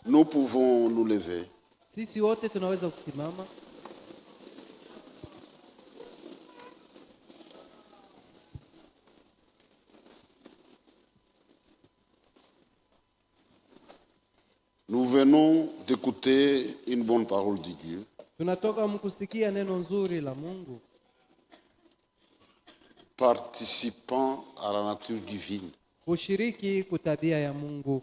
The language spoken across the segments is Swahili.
Nous pouvons nous lever. Sisi wote tunaweza kusimama. Nous venons d'écouter une bonne parole de Dieu. Tunatoka mkusikia neno nzuri la Mungu. Participant à la nature divine. Kushiriki kutabia ya Mungu.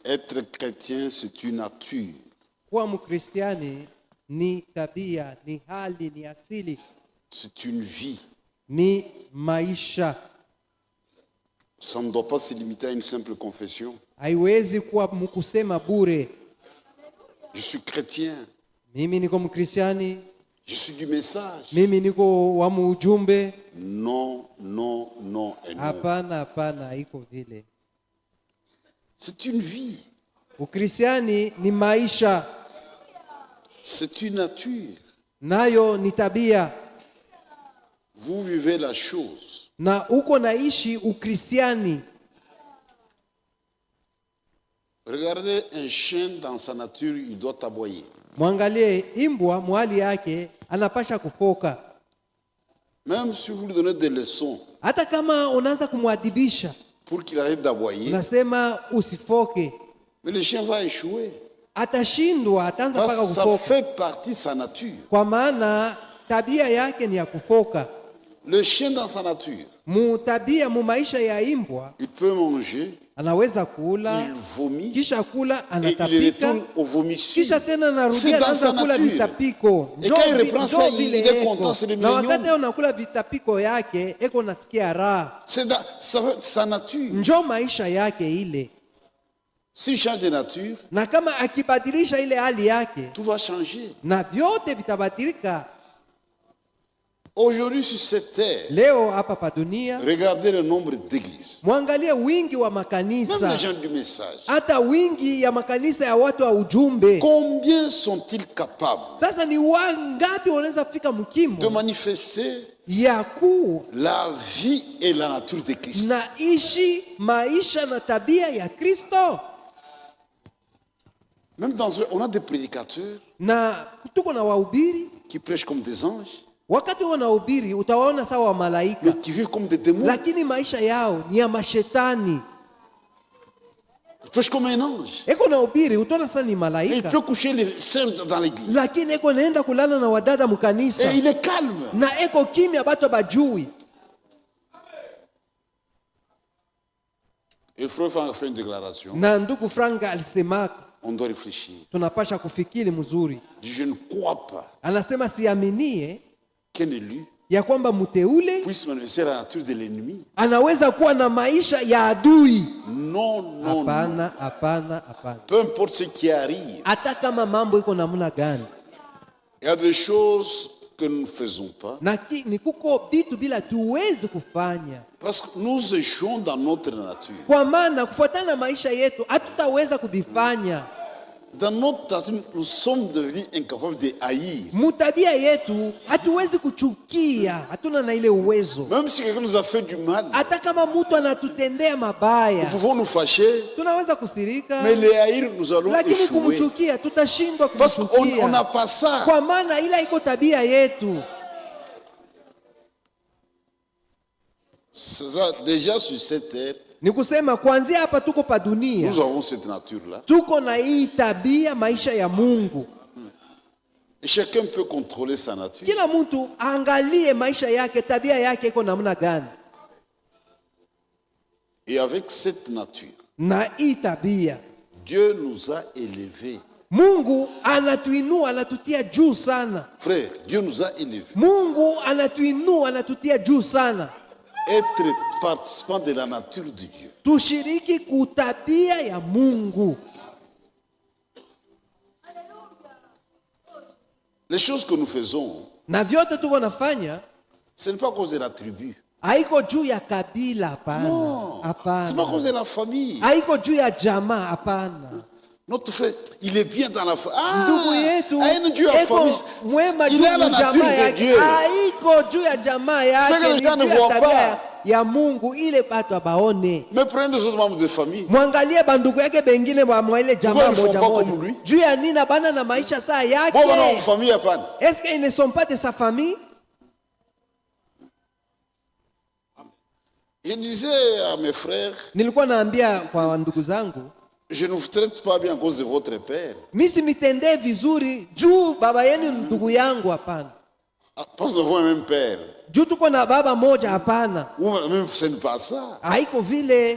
Être chrétien, c'est une nature. Kuwa mkristiani ni tabia, ni hali, ni asili, C'est une vie. ni maisha. Ça ne doit pas se limiter à une simple confession. Haiwezi kuwa mkusema bure. Je suis chrétien. Mimi niko mkristiani. Je suis du message. Mimi niko wa ujumbe. Non, non, non et non. Hapana, hapana, iko vile. C'est une vie. Ukristiani ni maisha. C'est une nature. Nayo ni tabia. Vous vivez la chose. Na uko naishi ukristiani. Regardez un chien dans sa nature, il doit aboyer. Mwangalie imbwa mwali yake anapasha kufoka. Même si vous lui donnez des leçons Hata kama unaanza kumwadibisha, pour qu'il arrête d'aboyer, unasema usifoke, mais le chien va échouer. atashindwa, ataanza Parce paka que ça kufoka. fait partie de sa nature. Kwa maana tabia yake ni ya kufoka. Le chien dans sa nature, Mutabia mu maisha ya imbwa, il peut manger, anaweza kula, il vomit kisha kula et il anatapika, retourne au vomissure. kisha tena C'est narudia dans anaanza sa kula nature. vitapiko. Et quand il reprend ça, il est vile content, eko. c'est le Na millennium. wakati unakula vitapiko yake, eko nasikia raha. C'est dans sa nature. Njo maisha yake ile. S'il change de nature, Na kama akibadilisha ile hali yake, tout va changer. na vyote vitabadilika. Aujourd'hui, sur cette terre, Leo hapa pa dunia, regardez le nombre d'églises. mwangalie wingi wa Même makanisa, les gens du message. hata wingi ya makanisa ya watu wa ujumbe. Combien sont-ils capables Sasa ni wangapi wanaweza kufika de mkimo manifester ya kuu la vie et la nature de Christ? na ishi maisha na tabia ya Kristo? Même on a des prédicateurs Na tuko na wahubiri, qui prêchent comme des anges, wakati wanahubiri utawaona sawa wa malaika, mais qui vivent comme des démons. lakini maisha yao ni ya mashetani. Ils prêchent comme un ange. Eko na hubiri utaona sasa ni Et il malaika, peut coucher les sœurs dans l'église. lakini eko naenda kulala na wadada mkanisa, Et il est calme. na eko kimya, bato bajui. Et Frère a fait une déclaration. Na ndugu Franka alisemaka On doit réfléchir. tunapasha kufikiri mzuri. Je ne crois pas Anasema siaminie qu'un élu ya kwamba mteule puisse manifester la nature de l'ennemi. anaweza kuwa na maisha ya adui. Non, non, non. Hapana, hapana, hapana. Peu importe ce qui arrive, Hata kama mambo iko namna gani, il y a des choses que nous ne faisons pas ni kuko vitu bila tuwezi kufanya, parce que nous échouons dans notre nature. kwa maana kufuatana na maisha yetu hatutaweza kuvifanya. Dans notre nature, nous sommes devenus incapables de haïr. Mutabia yetu hatuwezi kuchukia, hatuna na ile uwezo. Même si quelqu'un nous a fait du mal, Hata kama mtu anatutendea nous mabaya, pouvons nous fâcher, tunaweza kusirika, mais les haïr, nous allons lakini échouer. kumchukia tutashindwa Parce qu'on kumchukia, n'a pas ça. kwa maana ila iko tabia yetu. C'est ça. Déjà sur cette terre, Ni kusema kuanzia hapa tuko pa dunia, nous avons cette nature-là. tuko na hii tabia, maisha ya Mungu. Et chacun peut contrôler sa nature. Kila mtu aangalie maisha yake, tabia yake iko namna gani. Et avec cette nature, Na hii tabia Dieu nous a élevés. Mungu anatuinua, anatutia juu sana. Frère, Dieu nous a élevés. Mungu anatuinua, anatutia juu sana. Être participant de la nature de Dieu. Tushiriki kutabia ya Mungu. Les choses que nous faisons, Na vyote tuko nafanya ce n'est pas à cause de la tribu. haiko juu ya kabila, hapana. Non. C'est pas à Hapana. cause de la famille. Haiko juu ya jamaa, hapana. Notre frère, il est bien dans la famille. Ndugu yetu un Dieu à eko famille. mwema Il juu est la ya nature jamaa de yake. Dieu. Haiko juu ya jamaa Ce que yake, les ni gens ne juu ya voient tabia pas. ya ya Mungu ile batu abaone. Mais prenez des autres membres de famille. Mwangalie bandugu yake bengine mwa ile jamaa Pourquoi ils ne font moja pas comme moja. lui? Juu ya nini bana na maisha saa yake? Bon, maintenant, en famille, à pas. Est-ce qu'ils ne sont pas de sa famille? Je disais à mes frères, Nilikuwa naambia kwa ndugu zangu, je ne vous traite pas bien à cause de votre père. mimi simitendee vizuri juu baba yenu ndugu yangu, hapana. Ah, parce que nous avons un même père. Juu tuko na baba moja, hapana. Ou même, ce n'est pas ça. Haiko vile.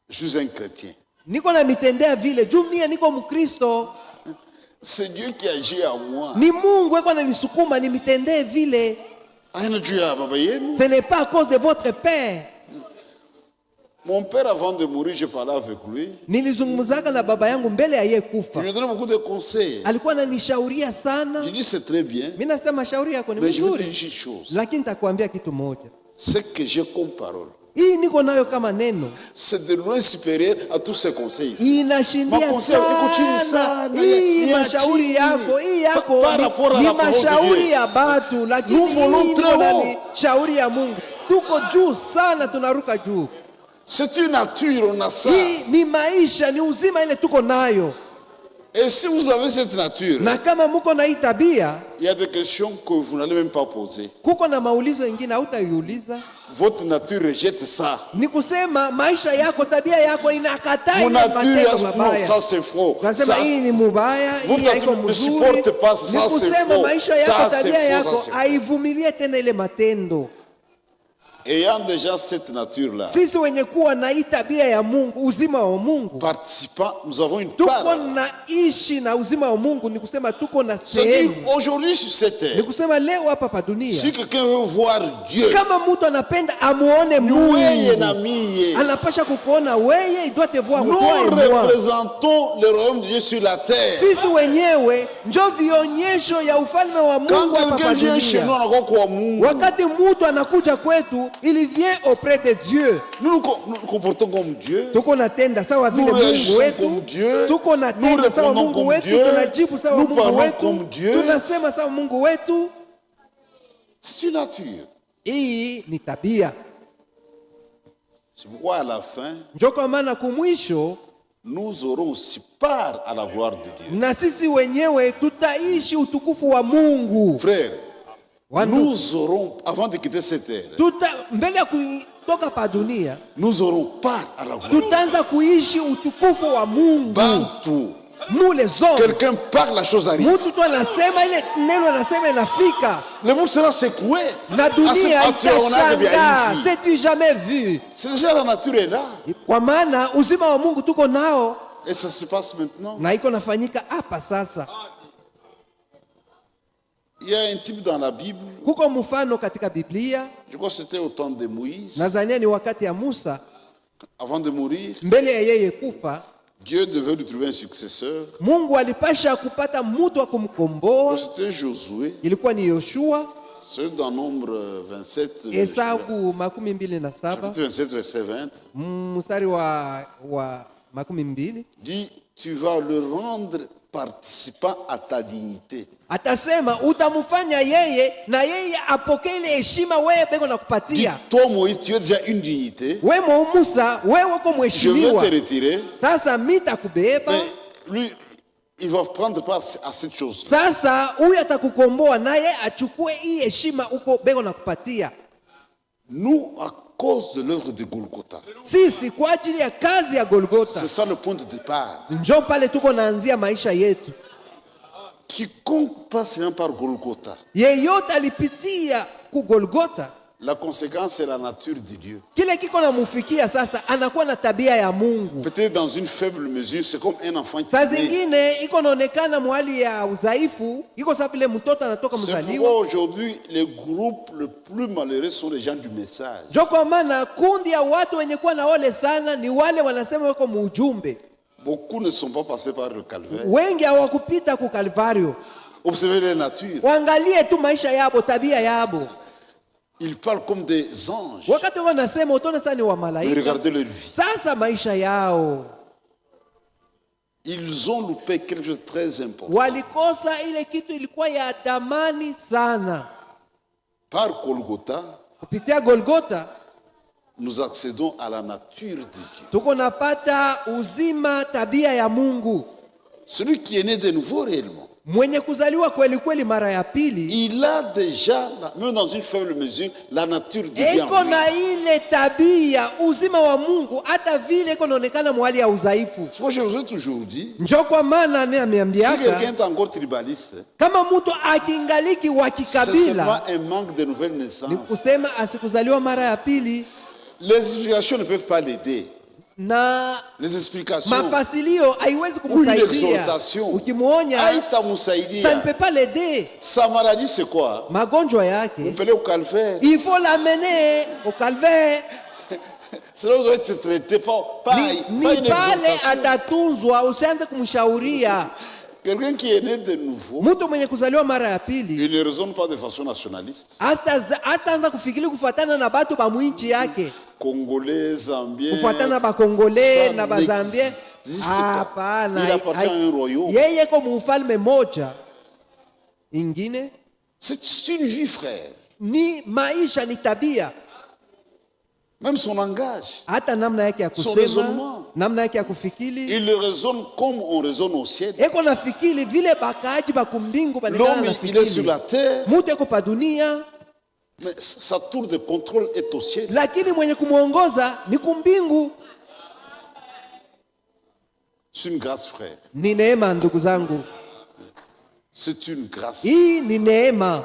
Je suis un chrétien. Niko na mitendea vile juu mie niko Mkristo. C'est Dieu qui agit à moi. Ni Mungu eko ananisukuma nimitendee vile. Ce n'est pas à cause de votre père. Mon père, avant de mourir, je parlais avec lui. Nilizungumzaka na baba yangu mbele ya yeye kufa. Il me donnait beaucoup de conseils. Alikuwa ananishauria sana. Je dis c'est très bien. Mimi nasema shauri yako ni Mais je vais te dire mzuri. une chose. Lakini nitakwambia kitu moja. Ce que j'ai comme parole, Hii niko nayo kama neno. c'est de loin supérieur à tous ces conseils. Inashindia Makonsei iko chini sana. sana. Hii Ni ya mashauri chini. yako, hii yako Par rapport à ni la parole de mashauri Dieu. ya batu, lakini Nous volons hii très niko na haut. ni shauri ya Mungu. Tuko juu sana, tunaruka juu. C'est une nature, on a ça. Hii ni maisha, ni uzima ile tuko nayo. Et si vous avez cette nature, Na kama muko na hii tabia, il y a des questions que vous n'allez même pas poser. kuko na maulizo mengine hautaiuliza. Votre nature rejette ça. Ni kusema maisha yako, tabia yako inakataa Mon ile nature, matendo non, mabaya. ça c'est faux. Nasema Ça, hii ni mubaya, Votre hii haiko nature ne mzuri. supporte pas ça, Ni c'est kusema faux. maisha yako, Ça, c'est tabia faux, yako ça, c'est faux. haivumilie tena ile matendo. ayant déjà cette nature-là, Sisi wenye kuwa na hii tabia ya Mungu, uzima wa Mungu, participant, nous avons une tuko part. naishi na uzima wa Mungu, ni kusema tuko na C'est-à-dire, sehemu. aujourd'hui sur cette Ni terre, kusema leo hapa pa dunia, si quelqu'un veut voir Dieu, kama mtu anapenda amuone nous et Mungu, Nami, anapasha kukuona weye, il doit te voir nous toi et moi. représentons le royaume de Dieu sur la terre. Sisi wenyewe njo vionyesho ya ufalme wa Quand Mungu hapa quelqu'un pa vient chez nous, dunia. on a quoi Mungu. Wakati mtu anakuja kwetu, il vient auprès de Dieu. Nous nous comportons comme Dieu. Tuko natenda sawa vile Nous Mungu réagissons wetu. comme Dieu. Tuko Nous natenda sawa répondons Mungu comme wetu, Dieu. tunajibu sawa Nous Mungu parlons comme wetu, Dieu. tunasema sawa Mungu wetu. C'est une nature. Hii ni tabia. C'est pourquoi à la fin, Njo kwa maana kumwisho nous aurons aussi part à la gloire de Dieu. na sisi wenyewe tutaishi utukufu wa Mungu. Frère, Wandu, nous aurons, avant de quitter cette terre, mbele ya kutoka pa dunia, nous aurons part à la gloire. tutaanza kuishi utukufu wa Mungu. Bantu. Mule zote. Quelqu'un parle, la chose arrive. Mtu tu anasema ile neno anasema inafika. Le monde sera secoué. Na dunia itashangaa. C'est C'est-tu jamais vu? déjà la nature est là. Kwa maana uzima wa Mungu tuko nao Et ça se passe maintenant. na iko nafanyika hapa sasa. Il y a un type dans la Bible, Kuko mfano katika Biblia, je crois que c'était au temps de Moïse. nadhania ni wakati ya Musa, Avant de mourir, mbele ya yeye kufa, Dieu devait lui trouver un successeur. Mungu alipasha kupata mtu wa kumkomboa. C'était Josué. Ilikuwa ni Yoshua. C'est dans Nombre 27, Hesabu 27 chapitre 27, verset 20. mstari wa 12 Dit, tu vas le rendre participant à ta dignité. atasema utamfanya yeye na yeye apokee ile heshima wewe bego na Dit, kupatia. toi Moïse, tu as déjà une dignité. Wewe Musa, wewe uko Je vais mheshimiwa. te retirer. Sasa mitakubeba. Mais lui, il va prendre part à cette chose. Sasa huyu atakukomboa naye achukue hii heshima uko bego na kupatia. Nous, à cause de l'œuvre de Golgotha, Sisi kwa ajili ya kazi ya Golgotha, c'est ça le point de départ. njoo pale tuko naanzia maisha yetu. Quiconque passe par Golgotha, Yeyote alipitia ku Golgotha, la conséquence c'est la nature de Dieu. kile kiko namufikia sasa anakuwa na tabia ya Mungu. Peut-être dans une faible mesure, c'est comme un enfant qui Saa naît. zingine iko naonekana mwali ya udhaifu, iko sawa vile mtoto anatoka C'est pourquoi mzaliwa. aujourd'hui, les groupes les plus malheureux sont les gens du message. Njoo kwa maana kundi ya watu wenye kuwa na ole sana ni wale wanasema wako muujumbe. Beaucoup ne sont pas passés par le calvaire. Wengi hawakupita ku Kalvario. Observez les natures. Waangalie tu maisha yabo, tabia yabo. Ils parlent comme des anges. Wakati wanasema utaona sana ni wa Mais malaika. regardez leur vie. Sasa maisha yao Ils ont loupé quelque chose de très important. walikosa ile kitu ilikuwa ya damani sana. Par Golgotha, Kupitia Golgotha nous accédons à la nature de Dieu. tuko napata uzima, tabia ya Mungu. Celui qui est né de nouveau réellement, Mwenye kuzaliwa kweli kweli mara ya pili, il a déjà, même dans une faible mesure, la nature de Dieu en eko lui. na ile tabia uzima wa Mungu, hata vile iko naonekana mwali ya udhaifu. Moi, je vous ai toujours dit, Njo kwa maana si ameambiaka quelqu'un est encore tribaliste, kama mtu akingaliki wa c'est seulement kikabila, un manque de nouvelle ni naissance. kusema asikuzaliwa mara ya pili, Les explications ne peuvent pas l'aider. na Les explications mafasilio haiwezi ou une kumsaidia. exhortation Ukimwonya, ça ne haitamsaidia. peut pas l'aider. Sa maladie, c'est quoi? Magonjwa Vous yake, appelez au calvaire. il faut l'amener au calvaire. Cela doit être traité pas Ni une pale exhortation. atatunzwa, usianze kumshauria. Quelqu'un qui est né de nouveau, Mtu mwenye kuzaliwa mara ya pili il ne raisonne pas de façon nationaliste. hataanza kufikiri kufuatana na batu ba mwinchi yake, Congolais, Zambiens, kufuatana na Bakongole ça na Bazambie. n'existe pas. Hapana, Il appartient à un royaume. yeye ko mufalme moja. Ingine C'est une vie, frère. ni maisha, ni tabia, Même son langage. hata namna yake ya Son kusema, raisonnement. namna yake ya kufikiri. Il raisonne comme on raisonne au ciel. Eko nafikiri vile bakaaji bakumbingu banekana L'homme, il est sur nafikiri. la terre, Mutu eko pa dunia, mais sa tour de contrôle est au ciel. lakini mwenye kumwongoza ni kumbingu. C'est une grâce, frère. Ni neema ndugu zangu, C'est une grâce. hii ni neema,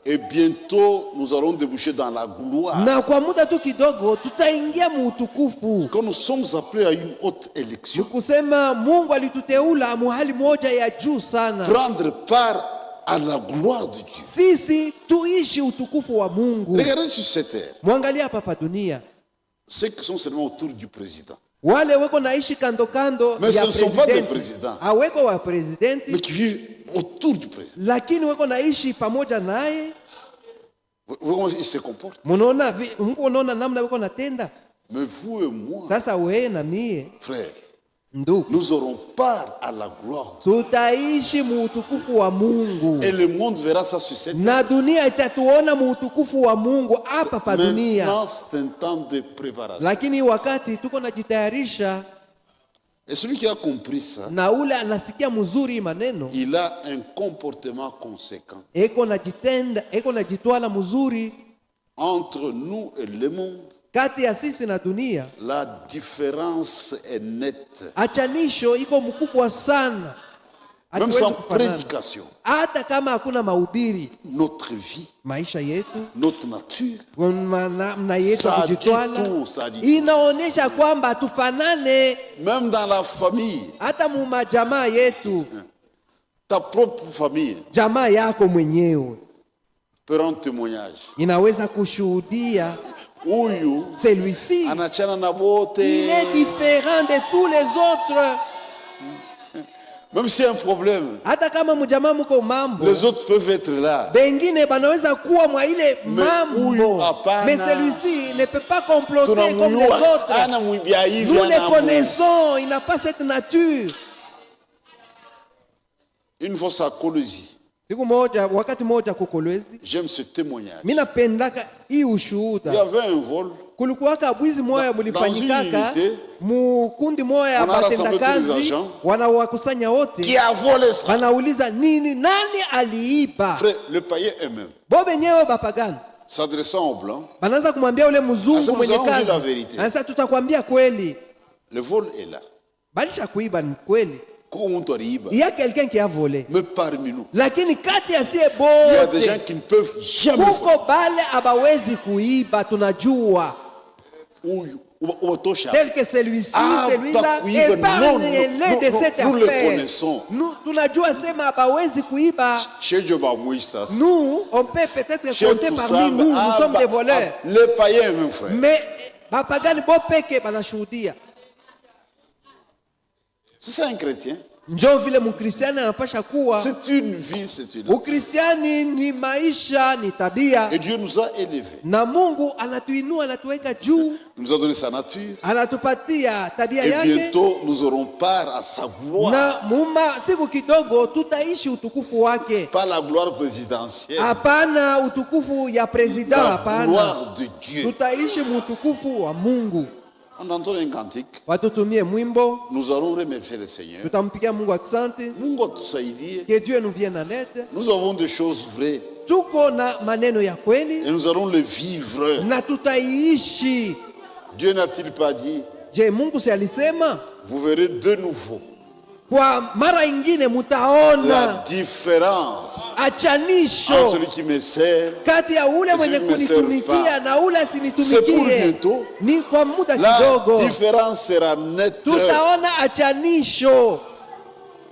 Et bientôt, nous allons déboucher dans la gloire. na kwa muda tu kidogo tutaingia mu utukufu. Quand nous sommes appelés à une haute élection, Ni kusema Mungu alituteula muhali moja ya juu sana, prendre part à la gloire de Dieu. sisi tuishi utukufu wa Mungu. Regardez sur cette terre, Mwangalia hapa pa dunia, ceux qui sont seulement autour du président, wale weko naishi kando kando Mais ya ce ne sont pas des presidenti, présidents. haweko wa presidenti, mais qui vivent autour du président. lakini weko naishi pamoja naye. Vous voyez comment ils se comportent. Munaona Mungu, unaona namna weko natenda. Mais vous et moi, Sasa wewe na mie, frères, ndugu, nous aurons part à la gloire. tutaishi mu utukufu wa Mungu, Et le monde verra ça sur cette terre. na dunia itatuona mu utukufu wa Mungu hapa pa dunia. Maintenant, c'est un temps de préparation. Lakini wakati tuko najitayarisha, Et celui qui a compris ça, na ule anasikia mzuri maneno, il a un comportement conséquent eko najitenda, eko najitwala mzuri entre nous et le monde. kati ya sisi na dunia. La différence est nette. Achanisho iko mkubwa sana, Même hatuwezi sans kufanana. prédication, Hata kama hakuna mahubiri, notre vie, maisha yetu, notre nature, namna yetu ya ça dit kujitwala tout, ça dit tout. inaonyesha kwamba tufanane. Même dans la famille, Hata mu majamaa yetu, ta propre famille jamaa yako mwenyewe peut rendre témoignage. inaweza kushuhudia Huyu celui-ci anachana na il bote. est différent de tous les autres. Même s'il y a un problème, Hata kama mjamaa mko mambo, les autres peuvent être là. bengine banaweza kuwa mwa ile huyu mambo, hapana. mais celui-ci ne peut pas comploter comme les Tunamjua autres. ana mwibia hivi, Nous ana les connaissons, il n'a pas cette nature. Une fois ça Colosie, Siku moja, wakati moja kukolwezi, j'aime ce témoignage. mimi napendaka hii Il y ushuhuda. avait un vol. Kulikuwaka bwizi moya mulifanyikaka dans une unité, mukundi moya on a rassemblé batenda tous les kazi, agents. wanawakusanya wote, Qui a volé ça? wanauliza nani aliiba. Frère, le païen eux-mêmes, Bo benyewe bapagani s'adressant aux blancs, banaanza kumwambia ule mzungu Asa mwenye nous allons dire la kazi, vérité. anasema tutakwambia kweli, le vol est là. balisha kuiba ni kweli, Comment on arrive? il y a quelqu'un qui a volé, Mais parmi nous, lakini kati ya sie il y a des gens bote qui ne peuvent jamais voler. kuko bale abawezi kuiba, tunajua Ou tosha. tel que celui-ci, Ah, celui-là, pas kuiba, épargnez-les de cette nous le affaire. connaissons. Nous, tunajua sema abawezi kuiba. Chez Dieu, bah, Moïse, ça. Nous, on peut peut-être Chez compter tout parmi ça, nous, nous sommes des voleurs. les païens, même frère. Mais bapagani bo peke banashuhudia. C'est ça un chrétien. Njoo vile mkristiani anapasha kuwa. C'est une vie, c'est une. Ukristiani ni maisha, ni tabia. Et Dieu nous a élevés. Na Mungu anatuinua, anatuweka juu. Il nous a donné sa nature. Anatupatia tabia yake. Et bientôt nous aurons part à sa gloire. Na muma siku kidogo tutaishi utukufu wake. Pas la gloire présidentielle. Hapana utukufu ya president, hapana. La gloire de Dieu. Tutaishi utukufu wa Mungu. On entend un cantique. Watutumie mwimbo. Nous allons remercier le Seigneur. Tutampigia Mungu asante. Mungu atusaidie. Que Dieu nous vienne en aide. Nous avons des choses vraies. Tuko na maneno ya kweli. Et nous allons le vivre. Na tutaishi. Dieu n'a-t-il pas dit? Je, Mungu si alisema? Vous verrez de nouveau. Kwa mara ingine mutaona La différence achanisho entre celui qui me sert kati ya ule mwenye kunitumikia na ule asinitumikie. Ni kwa muda kidogo. La différence sera nette. Tutaona achanisho.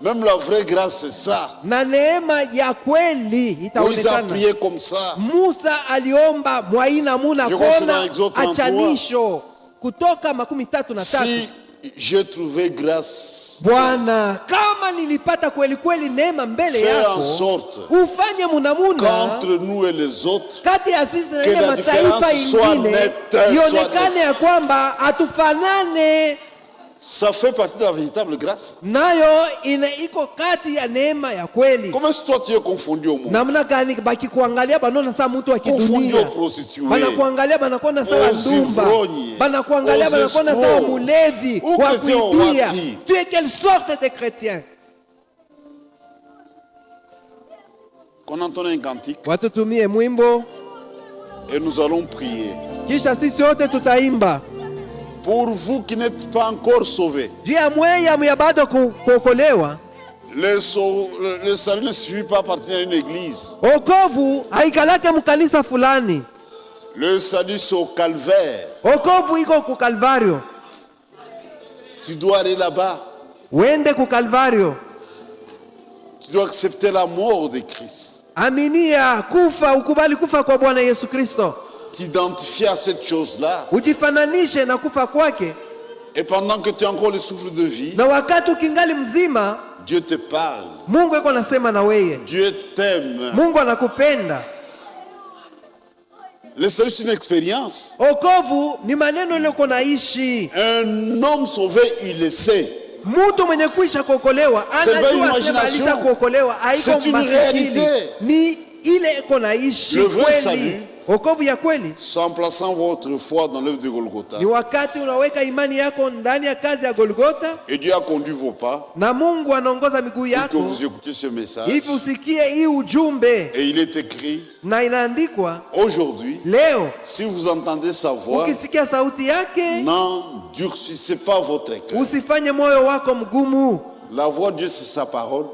Même la vraie grâce c'est ça. Na neema ya kweli itaonekana. Moïse a prié comme ça. Musa aliomba mwaina muna kona achanisho. Kutoka 33. Si j'ai trouvé grâce, Bwana, kama nilipata kweli kweli neema mbele yako, ufanye munamuna entre nous et les autres, kati ya sisi na ile mataifa ingine, ionekane ya kwamba hatufanane. Ça fait partie de la véritable grâce. Nayo iko kati ya neema ya kweli. Comment est-ce que toi tu es confondu au monde? Namna gani baki kuangalia banona saa mtu wa kidunia. Confondu au prostitué. Bana kuangalia banakona sawa ndumba. Bana kuangalia banakona sawa mulevi, wa kuibia. Tu es quelle sorte de chrétien? Qu'on entend un cantique. Watutumie mwimbo. Et nous allons prier. Kisha sisi wote tutaimba. Pour vous qui n'êtes pas encore sauvés, le salut ne suffit pas à appartenir à une église. Le salut c'est au calvaire. Tu dois aller là-bas. Tu dois accepter la mort de Christ. Aminia kufa, ukubali kufa kwa Bwana Yesu Kristo. T'identifier à cette chose-là. Ujifananishe na kufa kwake. Et pendant que tu as encore le souffle de vie, na wakati ukingali mzima, Dieu te parle. Mungu yuko anasema na wewe. Dieu t'aime. Mungu anakupenda. Le salut c'est une expérience. Okovu ni maneno yako naishi. Un homme sauvé, il le sait. Mtu mwenye kuisha kuokolewa anajua alisha kuokolewa, haiko mafikiri. Ni ile iko naishi kweli. Wokovu ya kweli. En plaçant votre foi dans l'œuvre de Golgotha. Ni wakati unaweka imani yako ndani ya kazi ya Golgotha. Et Dieu a conduit vos pas. Na Mungu anaongoza miguu yako. Que vous écoutez ce message. Hivi usikie hii ujumbe. Et il est écrit. Na inaandikwa. Aujourd'hui. Leo. Si vous entendez sa voix. Ukisikia sauti yake. N'endurcissez pas votre cœur. Usifanye moyo wako mgumu. La voix de Dieu c'est sa parole.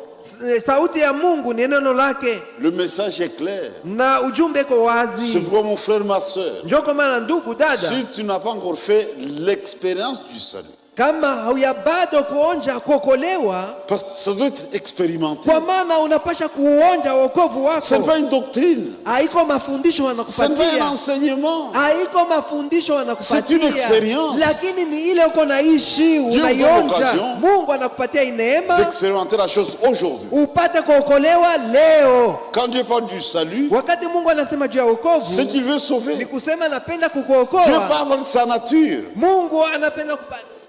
Sauti ya Mungu ni neno lake. Le message est clair. Na ujumbe ko wazi. C'est pourquoi mon frère, ma soeur. Njoo kama ndugu dada. Si tu n'as pas encore fait l'expérience du salut. Kama hauyabado kuonja kuokolewa, ça doit être expérimenté. Kwa maana unapasha kuonja wokovu wako. Ce n'est pas une doctrine. Haiko mafundisho wanakupatia. Ce n'est pas un enseignement. Haiko mafundisho wanakupatia. C'est une expérience. Lakini ni ile uko naishi, unaionja. Mungu anakupatia neema d'expérimenter la chose aujourd'hui. Upate kuokolewa leo. Quand Dieu parle du salut, wakati Mungu anasema juu ya wokovu, c'est qu'il veut sauver. Ni kusema anapenda kukuokoa. Dieu parle de sa nature. Mungu anapenda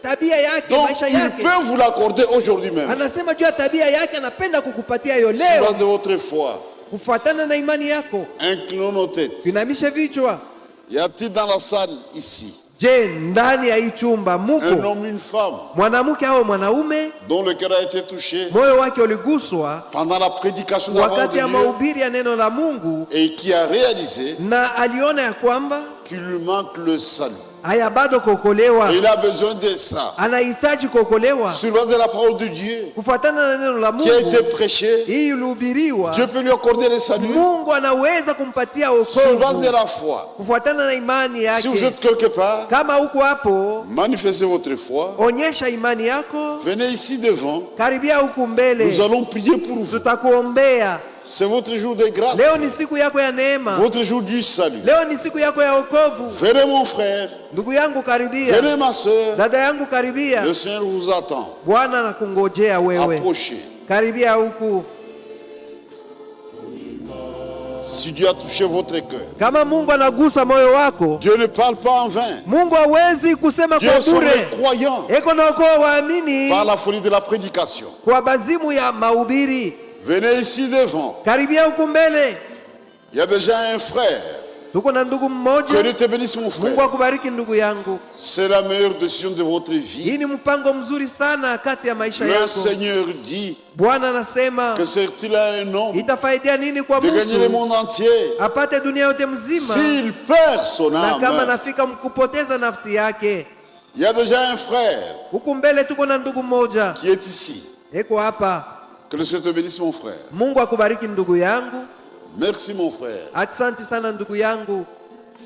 tabia yake, donc, maisha yake. Il peut vous l'accorder aujourd'hui même. Anasema juu ya tabia yake anapenda kukupatia hiyo leo. Sur de votre foi. Kufuatana na imani yako. Inclinons nos têtes. Tuinamishe vichwa. Y a-t-il dans la salle ici? Je, ndani ya hii chumba muko un homme, une femme, mwanamke au mwanaume dont le cœur a été touché moyo wake uliguswa pendant la prédication de la parole de wakati ya mahubiri ya neno la Mungu, et qui a réalisé na aliona ya kwamba qu'il lui manque le salut. haya bado kuokolewa. Il a besoin de ça. Anahitaji kuokolewa. Sur base de la parole de Dieu kufuatana na neno la Mungu qui a été prêché, ilihubiriwa, Dieu peut lui accorder le salut. Mungu anaweza kumpatia wokovu sur base de la foi. Kufuatana na imani yake. Si vous êtes quelque part, kama uko hapo, manifestez votre foi. Onyesha imani yako. Venez ici devant. Karibia huku mbele. Nous allons prier pour vous. Tutakuombea. C'est votre jour de grâce. Leo ni siku yako ya neema. Votre jour du salut. Leo ni siku yako ya wokovu. Venez mon frère. Ndugu yangu karibia. Venez ma soeur. Dada yangu karibia. Le Seigneur vous attend. Bwana anakungojea wewe. Approchez. Karibia huku. Si Dieu a touché votre cœur, Kama Mungu anagusa moyo wako, Dieu ne parle pas en vain. Mungu hawezi kusema Dieu kwa sauve bure. les croyants Eko naokoa waamini par la folie de la prédication. kwa bazimu ya mahubiri. Venez ici devant. Karibia huku mbele. Il y a déjà un frère. Tuko na ndugu Que mmoja. Dieu te bénisse mon Mungu frère. akubariki ndugu yangu. C'est la meilleure décision de votre vie. Hii ni mpango mzuri sana kati ya maisha Le yako. Seigneur dit Bwana anasema que sert-il à un homme itafaidia nini kwa de gagner le mtu monde entier apate dunia yote mzima s'il perd son na kama âme? nafika kupoteza nafsi yake. Il y a déjà un frère Huku mbele tuko na ndugu mmoja qui est ici. eko hapa. Que le Seigneur te bénisse mon frère. Mungu akubariki ndugu yangu. Merci mon frère. Asante sana ndugu yangu.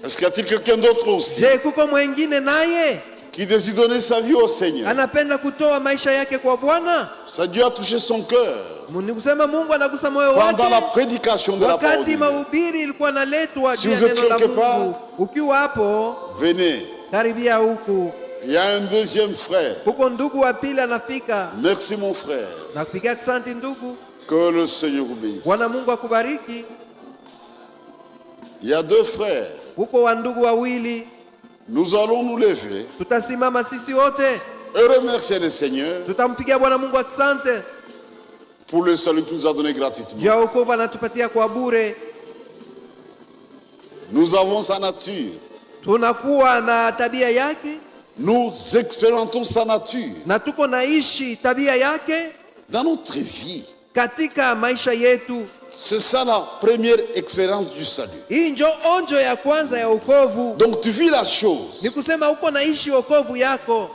Est-ce qu'il y a-t-il quelqu'un d'autre aussi Je, kuko mwengine naye qui désire donner sa vie au Seigneur? anapenda kutoa maisha yake kwa Bwana? Ça, Dieu a touché son cœur Ni kusema Mungu anagusa moyo pendant la wake prédication de la parole de wakati Dieu. mahubiri ilikuwa naletwa Si juu ya vous êtes neno la quelque part, Mungu. Ukiwa hapo Venez. karibia huku. Il y a un deuxième frère. Huko ndugu wa pili anafika. Merci mon frère. Na kupigia asante ndugu. Que le Seigneur vous bénisse. Bwana Mungu akubariki. Il y a deux frères. Huko wa ndugu wawili. Nous allons nous lever Tutasimama sisi wote. et remercier le Seigneur Tutampigia Bwana Mungu asante. pour le salut qu'il nous a donné gratuitement. Juu ya wokovu anatupatia kwa bure. Nous avons sa nature. Tunakuwa na tabia yake Nous expérimentons sa nature na tuko naishi tabia yake dans notre vie. katika maisha yetu. C'est ça la première expérience du salut. Hii njo onjo ya kwanza ya wokovu. Donc tu vis la chose. Ni kusema huko naishi wokovu yako.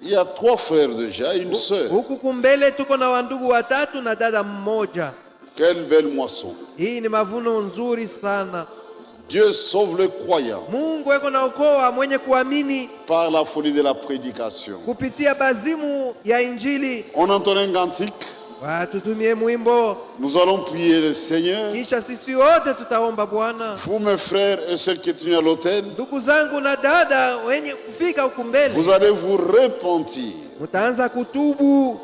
Il y a trois frères déjà, une sœur. Huku kumbele tuko na wandugu watatu na dada mmoja. Quelle belle moisson. Hii ni mavuno nzuri sana. Dieu sauve le croyant Mungu eko naokoa mwenye kuamini par la folie de la prédication. kupitia bazimu ya Injili. On entend un cantique. Tutumie mwimbo Nous allons prier le Seigneur. kisha sisi wote tutaomba Bwana. Vous, mes frères et ceux qui êtes venus à l'autel, Ndugu zangu na dada wenye kufika huku mbele, vous allez vous repentir. mutaanza kutubu.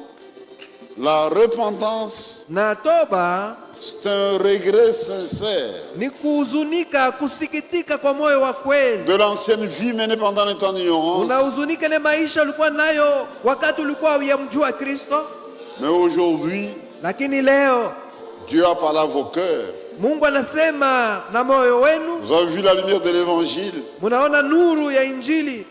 La repentance, Na toba c'est un regret sincère ni kuhuzunika, kusikitika kwa moyo wa kweli. de l'ancienne vie menée pendant les temps d'ignorance. Unahuzunika ile maisha ulikuwa nayo wakati ulikuwa huyamjua Kristo, Mais aujourd'hui, lakini leo Dieu a parlé à vos cœurs. Mungu anasema na moyo wenu. Vous avez vu la lumière de l'évangile. Munaona nuru ya Injili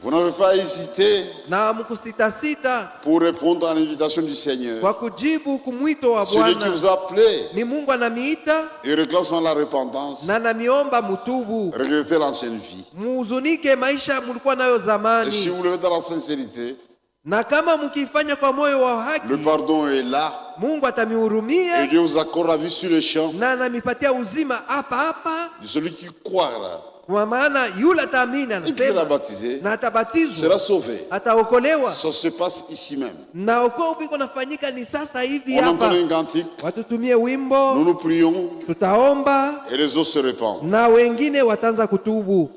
Vous n'avez pas hésité na mkusitasita pour répondre à l'invitation du Seigneur. kwa kujibu kumwito wa Celui qui Bwana. vous a appelé Ni Mungu anamiita et réclame son la repentance. na namiomba mutubu, Regrettez l'ancienne vie. muhuzunike maisha mulikuwa nayo Et si zamani, vous le faites dans la sincérité, na kama mukifanya kwa moyo wa haki, le pardon est là. Mungu Et atamihurumia Dieu vous accorde la vie sur le champ na anamipatia uzima hapa hapa, de celui qui croira kwa maana yule ataamini, et qui sera anasema baptisé na sera atabatizwa sauvé. ataokolewa. Ça se passe ici même. Na wokovu iko nafanyika ni sasa hivi On entend hapa. un cantique, Watutumie wimbo, nous nous prions tutaomba et les autres se répandent. na wengine wataanza kutubu.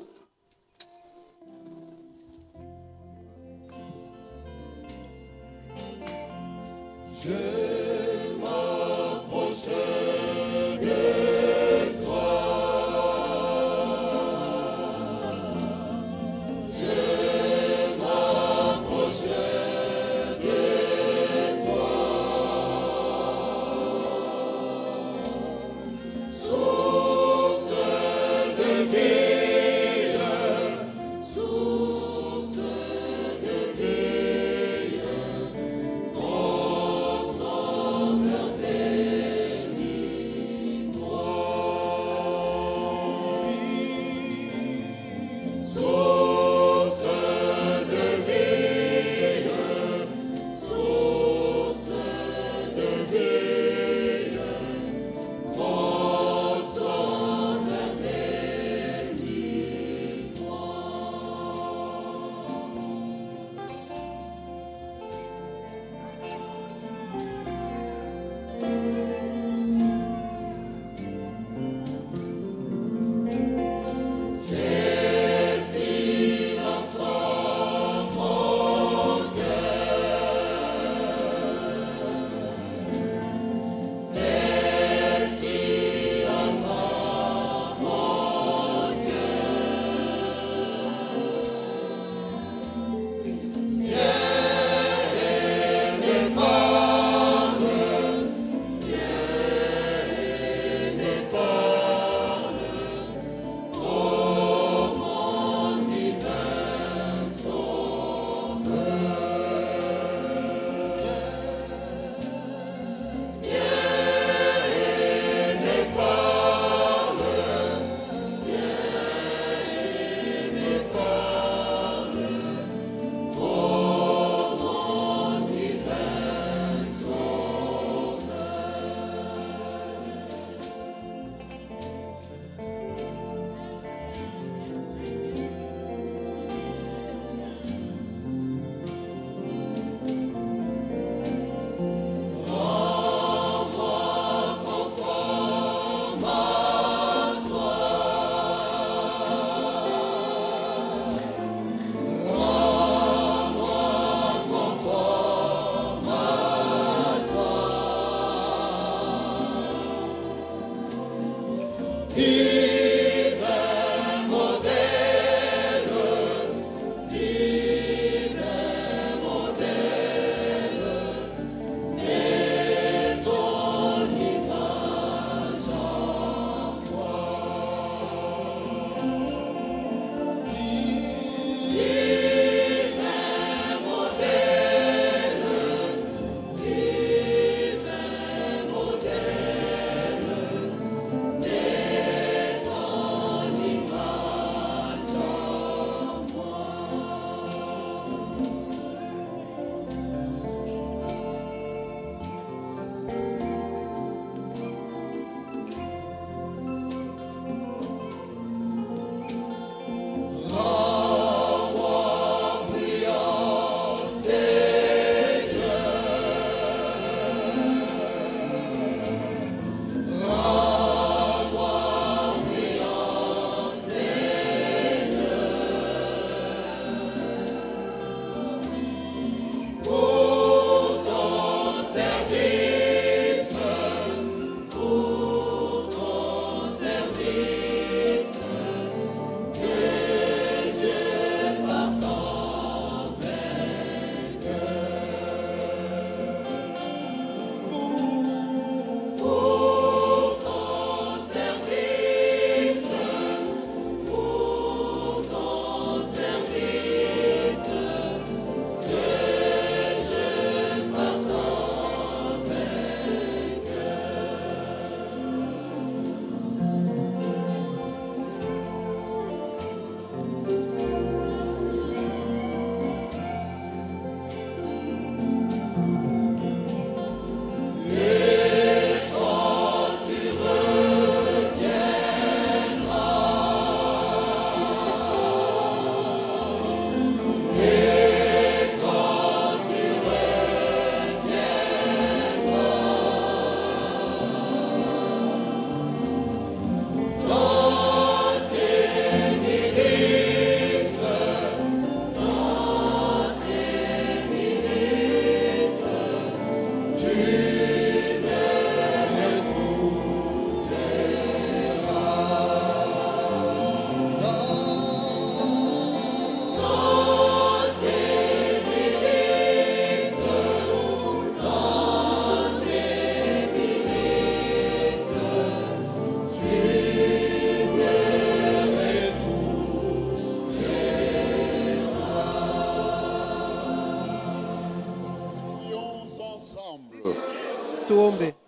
tuombe.